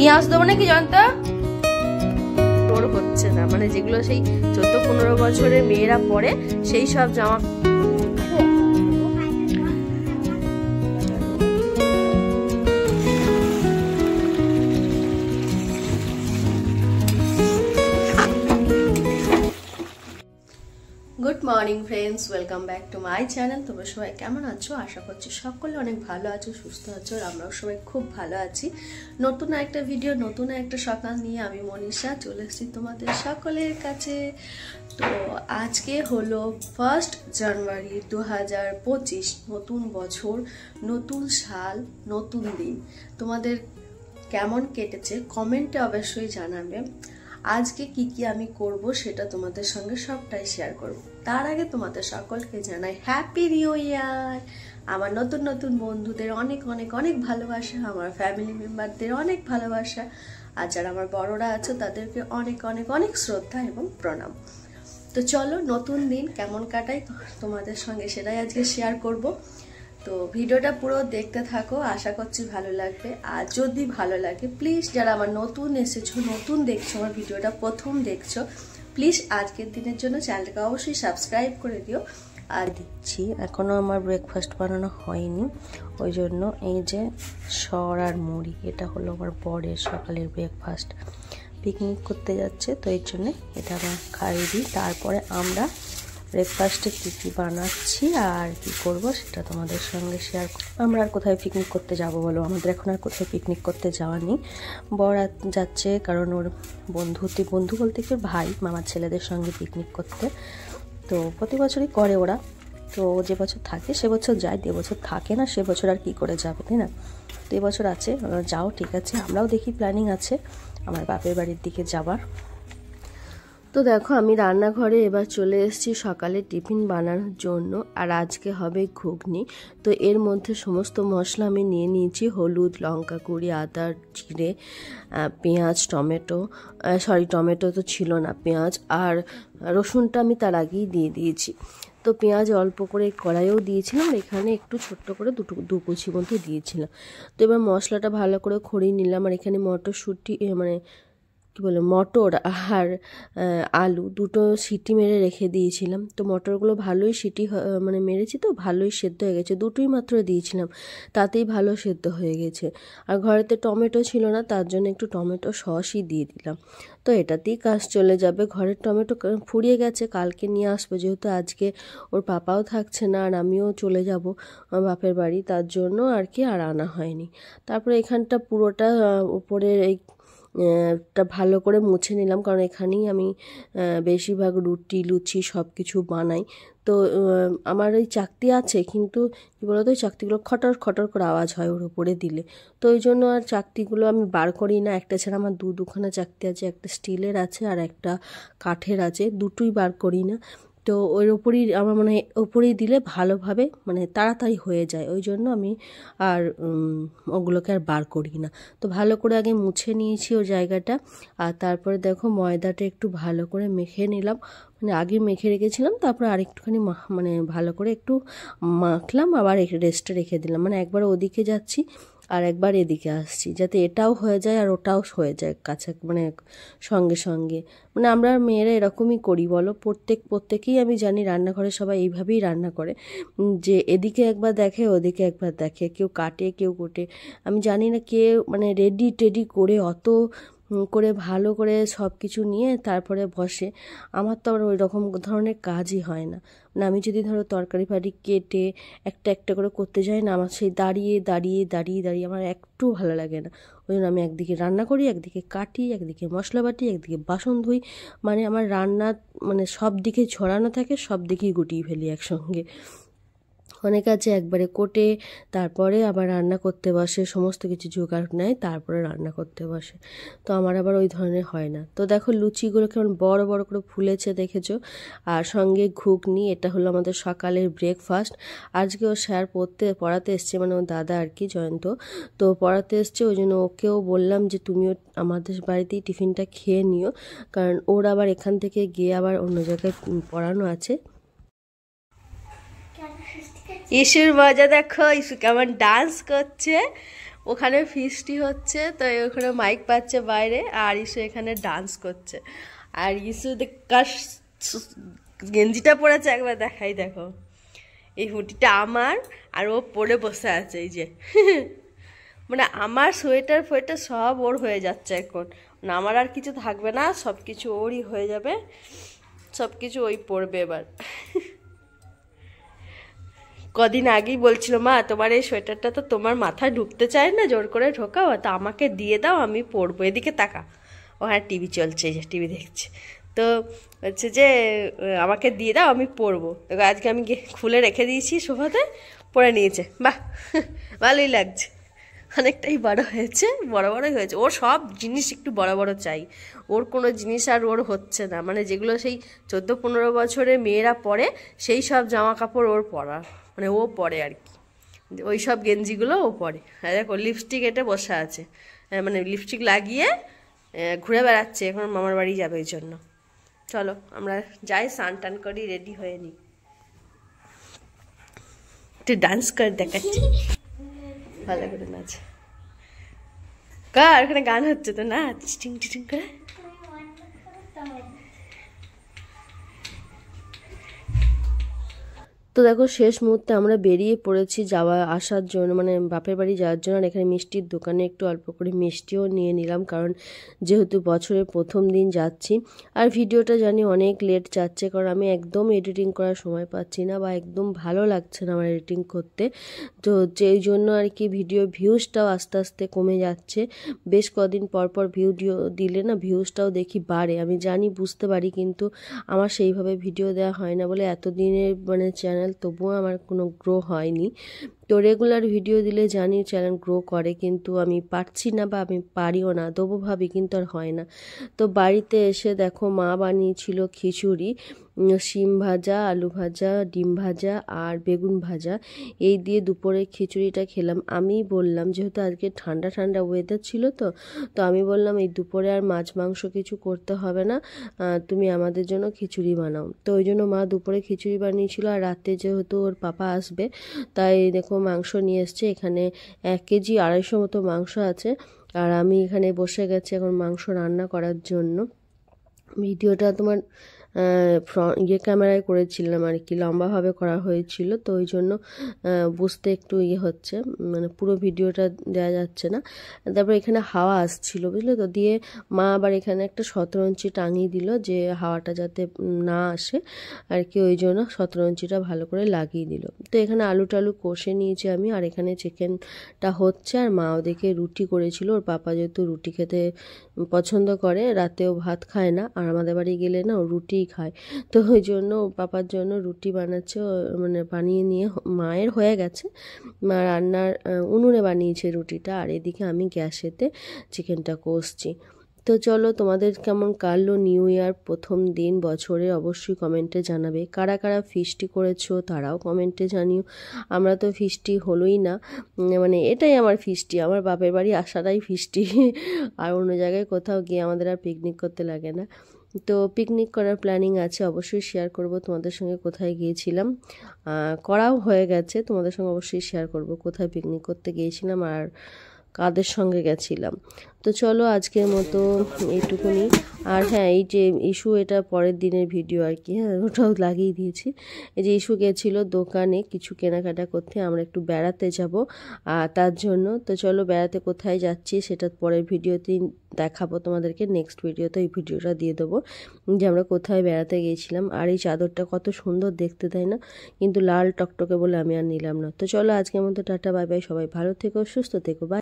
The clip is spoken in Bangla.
নিয়ে আসতে দেবো নাকি জয়ন্তা? ওর হচ্ছে না, মানে যেগুলো সেই 14-15 বছরের মেয়েরা পরে সেই সব জামা। Good morning friends, welcome back to my channel. তোমরা সবাই কেমন আছো? আশা করছি সকলে অনেক ভালো আছো, সুস্থ আছো। আর আমরাও সবাই খুব ভালো আছি। নতুন একটা ভিডিও, নতুন একটা সকাল নিয়ে আমি মনীষা চলে এসেছি তোমাদের সকলের কাছে। তো আজকে হলো 1 জানুয়ারি 2025, নতুন বছর, নতুন সাল, নতুন দিন। তোমাদের কেমন কেটেছে কমেন্টে অবশ্যই জানাবে। আজকে কি কি আমি করব সেটা তোমাদের সঙ্গে সবটাই শেয়ার করব। তার আগে তোমাদের সকলকে জানাই হ্যাপি নিউ ইয়ার। আমার নতুন নতুন বন্ধুদের অনেক অনেক অনেক ভালোবাসা, আমার ফ্যামিলি মেম্বারদের অনেক ভালোবাসা, আর যারা আমার বড়রা আছে তাদেরকে অনেক অনেক অনেক শ্রদ্ধা এবং প্রণাম। তো চলো নতুন দিন কেমন কাটাই তোমাদের সঙ্গে সেটাই আজকে শেয়ার করব। তো ভিডিওটা পুরো দেখতে থাকো, আশা করছি ভালো লাগবে। আর যদি ভালো লাগে প্লিজ, যারা আমার নতুন এসেছো, নতুন দেখছো, আমার ভিডিওটা প্রথম দেখছো, প্লিজ আজকের দিনের জন্য চ্যানেলটাকে অবশ্যই সাবস্ক্রাইব করে দিও। আর দিচ্ছি, এখনও আমার ব্রেকফাস্ট বানানো হয়নি, ওই জন্য এই যে সর আর মুড়ি, এটা হলো আমার বরের সকালের ব্রেকফাস্ট। পিকনিক করতে যাচ্ছে তো এই জন্যে এটা আমরা খাইয়ে দিই। তারপরে আমরা ব্রেকফাস্টে কী কী বানাচ্ছি আর কি করব সেটা তোমাদের সঙ্গে শেয়ার করব। আমরা আর কোথায় পিকনিক করতে যাব বলো? আমাদের এখন আর কোথায় পিকনিক করতে যাওয়া নেই। বর যাচ্ছে কারণ ওর বন্ধু বলতে কি ভাই, মামার ছেলেদের সঙ্গে পিকনিক করতে। তো প্রতি বছরই করে ওরা। তো যে বছর থাকে সে বছর যায়, যে বছর থাকে না সে বছর আর কি করে যাবে, তাই না? তো এবছর আছে, যাও ঠিক আছে। আমরাও দেখি, প্ল্যানিং আছে আমার বাপের বাড়ির দিকে যাবার। তো দেখো আমি রান্নাঘরে এবার চলে এসেছি সকালে টিফিন বানানোর জন্য। আর আজকে হবে ঘুগনি। তো এর মধ্যে সমস্ত মশলা আমি নিয়ে নিয়েছি, হলুদ, লঙ্কা গুঁড়ি, আদা, জিরে, পেঁয়াজ, টমেটো তো ছিল না, পেঁয়াজ আর রসুনটা আমি তার আগেই দিয়ে দিয়েছি। তো পেঁয়াজ অল্প করে কড়াইও দিয়েছিলাম, এখানে একটু ছোট্ট করে দু কুচি মতো দিয়েছিলাম। তো এবার মশলাটা ভালো করে খড়িয়ে নিলাম। আর এখানে মটরশুঁটি মটর আর আলু দুটো সিটি মেরে রেখে দিয়েছিলাম। তো মটরগুলো ভালোই সিটি মেরেছি, তো ভালোই সেদ্ধ হয়ে গেছে। দুটোই মাত্র দিয়েছিলাম, তাতেই ভালো সেদ্ধ হয়ে গেছে। আর ঘরেতে টমেটো ছিল না, তার জন্য একটু টমেটো সসই দিয়ে দিলাম। তো এটাতেই কাজ চলে যাবে। ঘরের টমেটো ফুরিয়ে গেছে, কালকে নিয়ে আসবো, যেহেতু আজকে ওর পাপাও থাকছে না আর আমিও চলে যাব বাপের বাড়ি, তার জন্য আর কি আর আনা হয়নি। তারপরে এখানটা পুরোটা উপরের টা ভালো করে মুছে নিলাম, কারণ এখানেই আমি বেশিরভাগ রুটি লুচি সব কিছু বানাই। তো আমার ওই চাকতি আছে, কিন্তু কী বলতো ওই চাকতিগুলো খটর খটর করে আওয়াজ হয় ওর উপরে দিলে। তো ওই জন্য আর চাকতিগুলো আমি বার করি না। একটা ছাড়া আমার দুখানা চাকতি আছে, একটা স্টিলের আছে আর একটা কাঠের আছে, দুটোই বার করি না। তো ওর ওপরই আমার মনে হয় ওপরেই দিলে ভালোভাবে তাড়াতাড়ি হয়ে যায়, ওই জন্য আমি আর ওগুলোকে আর বার করি না। তো ভালো করে আগে মুছে নিয়েছি ওই জায়গাটা। আর তারপরে দেখো ময়দাটা একটু ভালো করে মেখে নিলাম, আগে মেখে রেখেছিলাম, তারপরে আরেকটুখানি ভালো করে একটু মাখলাম, আবার রেস্টে রেখে দিলাম। একবার ওদিকে যাচ্ছি আর একবার এদিকে আসছি, যাতে এটাও হয়ে যায় আর ওটাও হয়ে যায় কাছে সঙ্গে সঙ্গে। আমরা মেয়েরা এরকমই করি বলো, প্রত্যেকেই আমি জানি রান্নাঘরে সবাই এইভাবেই রান্না করে, যে এদিকে একবার দেখে ওদিকে একবার দেখে, কেউ কাটে কেউ কোটে। আমি জানি না কে রেডি করে অত করে ভালো করে সব কিছু নিয়ে তারপরে বসে। আমার তো আবার ওই রকম ধরনের কাজই হয় না। আমি যদি ধরো তরকারি ফাড়ি কেটে একটা একটা করে করতে যাই না, আমার সেই দাঁড়িয়ে দাঁড়িয়ে দাঁড়িয়ে দাঁড়িয়ে আমার একটু ভালো লাগে না। ওই জন্য আমি একদিকে রান্না করি, একদিকে কাটি, একদিকে মশলা বাটি, একদিকে বাসন ধুই। আমার রান্না সব দিকে ছড়ানো থাকে, সব দিকেই গুটিয়ে ফেলি একসঙ্গে। অনেক আছে একবারে কোটে তারপরে আবার রান্না করতে বসে, সমস্ত কিছু জোগাড় নেয় তারপরে রান্না করতে বসে। তো আমার আবার ওই ধরনের হয় না। তো দেখো লুচিগুলো কেমন বড় বড় করে ফুলেছে দেখেছো, আর সঙ্গে ঘুগনি। এটা হলো আমাদের সকালের ব্রেকফাস্ট। আজকে ও স্যার পড়াতে এসছে, ওর দাদা আর কি, জয়ন্ত। তো পড়াতে এসছে, ওই জন্য ওকেও বললাম যে তুমিও আমাদের বাড়িতেই টিফিনটা খেয়ে নিও, কারণ ওর আবার এখান থেকে গিয়ে আবার অন্য জায়গায় পড়ানো আছে। ইস্যুর মজা দেখো, ইস্যু কেমন ডান্স করছে। ওখানে ফিস্টি হচ্ছে, তো ওখানে মাইক পাচ্ছে বাইরে, আর ইসু এখানে ডান্স করছে। আর ইসু গেঞ্জিটা পরেছে, একবার দেখাই, দেখো এই হুডিটা আমার, আর ও পরে বসে আছে এই যে। মানে আমার সোয়েটার ফোয়েটার সব ওর হয়ে যাচ্ছে এখন, মানে আমার আর কিছু থাকবে না, সব কিছু ওরই হয়ে যাবে, সব কিছু ওই পরবে এবার। কদিন আগেই বলছিল, মা তোমার এই সোয়েটারটা তো তোমার মাথায় ঢুকতে চায় না, জোর করে ঢোকাও, তা আমাকে দিয়ে দাও, আমি পরবো। এদিকে তাকা, ও হ্যাঁ টিভি চলছে, এই যে টিভি দেখছে, তো হচ্ছে যে আমাকে দিয়ে দাও, আমি পরবো। আজকে আমি খুলে রেখে দিয়েছি সোফাতে, পরে নিয়েছে, বাহ ভালোই লাগছে, অনেকটাই বড় হয়েছে, বড়ই হয়েছে। ওর সব জিনিস একটু বড় বড় চাই, ওর কোনো জিনিস আর ওর হচ্ছে না, মানে যেগুলো সেই 14-15 বছরে মেয়েরা পরে সেই সব জামা কাপড় ওর পরা, মানে ও পরে আর কি, ওই সব গেঞ্জিগুলো ও পরে। আর দেখো লিপস্টিক এটে বসে আছে, মানে লিপস্টিক লাগিয়ে ঘুরে বেড়াচ্ছে, এখন মামার বাড়ি যাবে ওই জন্য। চলো আমরা যাই, স্নান টান করি, রেডি হয়ে নিই, একটু ডান্স করে দেখাচ্ছি, ভালো করে নাচ কার, ওখানে গান হচ্ছে তো, নাচ টিং টিং করে। তো দেখো শেষ মুহূর্তে আমরা বেরিয়ে পড়েছি আসার জন্য, মানে বাপের বাড়ি যাওয়ার জন্য। আর এখানে মিষ্টির দোকানে একটু অল্প করে মিষ্টিও নিয়ে নিলাম, কারণ যেহেতু বছরের প্রথম দিন যাচ্ছি। আর ভিডিওটা জানি অনেক লেট যাচ্ছে, কারণ আমি একদম এডিটিং করার সময় পাচ্ছি না, বা একদম ভালো লাগছে না আমার এডিটিং করতে, তো যেই জন্য আর কি ভিডিও ভিউজটাও আস্তে আস্তে কমে যাচ্ছে। বেশ কদিন পর পর ভিডিও দিলে না ভিউজটাও দেখি বাড়ে, আমি জানি, বুঝতে পারি, কিন্তু আমার সেইভাবে ভিডিও দেওয়া হয় না বলে এতদিনের মানে চ্যানেল তবুও আমার কোনো গ্রো হয়নি। তো রেগুলার ভিডিও দিলে জানি চ্যানেল গ্রো করে, কিন্তু আমি পারছি না, বা আমি পারিও না, দেবো ভাবি কিন্তু আর হয় না। তো বাড়িতে এসে দেখো মা বানিয়েছিল খিচুড়ি, শিম ভাজা, আলু ভাজা, ডিম ভাজা আর বেগুন ভাজা, এই দিয়ে দুপুরে খিচুড়িটা খেলাম। আমি বললাম, যেহেতু আজকে ঠান্ডা ঠান্ডা ওয়েদার ছিল, তো আমি বললাম এই দুপুরে আর মাছ মাংস কিছু করতে হবে না, তুমি আমাদের জন্য খিচুড়ি বানাও। তো ওই জন্য মা দুপুরে খিচুড়ি বানিয়েছিল, আর রাতে যেহেতু ওর পাপা আসবে, তাই দেখো মাংস নিয়ে এসছে, এখানে 1 কেজি 250 মতো মাংস আছে। আর আমি এখানে বসে গেছি এখন মাংস রান্না করার জন্য। ভিডিওটা তোমার ক্যামেরায় করেছিলাম আর কি, লম্বাভাবে করা হয়েছিল, তো ওই জন্য বুঝতে একটু হচ্ছে, মানে পুরো ভিডিওটা দেওয়া যাচ্ছে না। তারপর এখানে হাওয়া আসছিল, বুঝলে তো, দিয়ে মা আবার এখানে একটা 17 ইঞ্চি টাঙিয়ে দিল, যে হাওয়াটা যাতে না আসে আর কি, ওই জন্য 17 ইঞ্চিটা ভালো করে লাগিয়ে দিল। তো এখানে আলু টালু কষে নিয়েছি আমি, আর এখানে চিকেনটা হচ্ছে। আর মা ওদিকে রুটি করেছিল, ওর পাপা যেহেতু রুটি খেতে পছন্দ করে, রাতেও ভাত খায় না, আর আমাদের বাড়ি গেলে না ও রুটিই খায়, তো ওই জন্য ওর পাপার জন্য রুটি বানাচ্ছে, মানে বানিয়ে নিয়ে মায়ের হয়ে গেছে, মা রান্নার উনুনে বানিয়েছে রুটিটা, আর এদিকে আমি গ্যাসেতে চিকেনটা কষছি। তো চলো, তোমাদের কেমন কাটলো নিউ ইয়ার প্রথম দিন বছরে, অবশ্যই কমেন্টে জানাবে। কারা কারা ফিস্টি করেছো তারাও কমেন্টে জানিও। আমরা তো ফিস্টি হলোই না, মানে এটাই আমার ফিস্টি, আমার বাপের বাড়ি আসাটাই ফিস্টি, আর অন্য জায়গায় কোথাও গিয়ে আমাদের আর পিকনিক করতে লাগে না। তো পিকনিক করার প্ল্যানিং আছে, অবশ্যই শেয়ার করব তোমাদের সঙ্গে কোথায় গিয়েছিলাম, করাও হয়ে গেছে, তোমাদের সঙ্গে অবশ্যই শেয়ার করব কোথায় পিকনিক করতে গিয়েছিলাম আর কাদের সঙ্গে গেছিলাম। তো চলো আজকের মতো এইটুকুনি। আর হ্যাঁ, এই যে ইস্যু, এটা পরের দিনের ভিডিও আর কি, হ্যাঁ ওটাও লাগিয়ে দিয়েছি। এই যে ইস্যু গেছিলো দোকানে কিছু কেনাকাটা করতে, আমরা একটু বেড়াতে যাব তার জন্য। তো চলো বেড়াতে কোথায় যাচ্ছি সেটা পরের ভিডিওতেই দেখাবো তোমাদেরকে, নেক্সট ভিডিওতে এই ভিডিওটা দিয়ে দেবো যে আমরা কোথায় বেড়াতে গিয়েছিলাম। আর এই চাদরটা কত সুন্দর দেখতে, তাই না, কিন্তু লাল টকটকে বলে আমি আর নিলাম না। তো চলো আজকের মতো টাটা, বাই বাই, সবাই ভালো থেকো, সুস্থ থেকো, বাই।